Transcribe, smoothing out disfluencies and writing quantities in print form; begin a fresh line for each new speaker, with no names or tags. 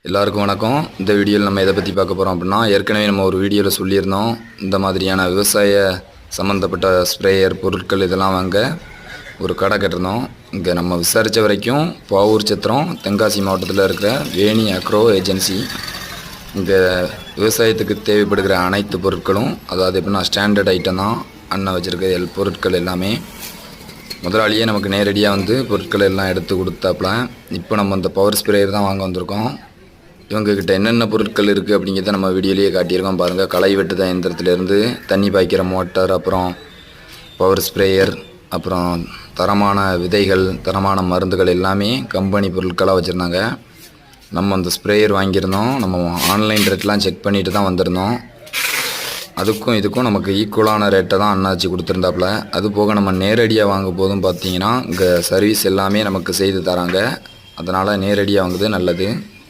எல்லாருக்கும் வணக்கம். இந்த வீடியோவில் நம்ம எதை பற்றி பார்க்க போகிறோம் அப்படின்னா, ஏற்கனவே நம்ம ஒரு வீடியோவில் சொல்லியிருந்தோம். இந்த மாதிரியான விவசாய சம்மந்தப்பட்ட ஸ்ப்ரேயர் பொருட்கள் இதெல்லாம் வாங்க ஒரு கடை கட்டிருந்தோம். இங்கே நம்ம விசாரித்த வரைக்கும் பாவூர் சத்திரம் தென்காசி மாவட்டத்தில் இருக்கிற வேணி அக்ரோ ஏஜென்சி. இங்கே விவசாயத்துக்கு தேவைப்படுகிற அனைத்து பொருட்களும், அதாவது எப்படின்னா ஸ்டாண்டர்ட் ஐட்டம் தான் அண்ணன் வச்சுருக்க பொருட்கள் எல்லாமே. முதலாளியே நமக்கு நேரடியாக வந்து பொருட்கள் எல்லாம் எடுத்து கொடுத்தாப்புல. இப்போ நம்ம இந்த பவர் ஸ்ப்ரேயர் தான் வாங்க வந்திருக்கோம். இவங்கக்கிட்ட என்னென்ன பொருட்கள் இருக்குது அப்படிங்கிறத நம்ம வீடியோலேயே காட்டியிருக்கோம் பாருங்கள். களை வெட்டுத இயந்திரத்துலேருந்து தண்ணி பாய்க்கிற மோட்டார், அப்புறம் பவர் ஸ்ப்ரேயர், அப்புறம் தரமான விதைகள், தரமான மருந்துகள் எல்லாமே கம்பெனி பொருட்களாக வச்சுருந்தாங்க. நம்ம அந்த ஸ்ப்ரேயர் வாங்கியிருந்தோம். நம்ம ஆன்லைன் ரேட்லாம் செக் பண்ணிட்டு தான் வந்திருந்தோம். அதுக்கும் இதுக்கும் நமக்கு ஈக்குவலான ரேட்டை தான் அண்ணாச்சி கொடுத்துருந்தாப்புல. அது போக நம்ம நேரடியாக வாங்கும் போதும் பார்த்தீங்கன்னா இங்கே சர்வீஸ் எல்லாமே நமக்கு செய்து தராங்க. அதனால் நேரடியாக வாங்குறது நல்லது.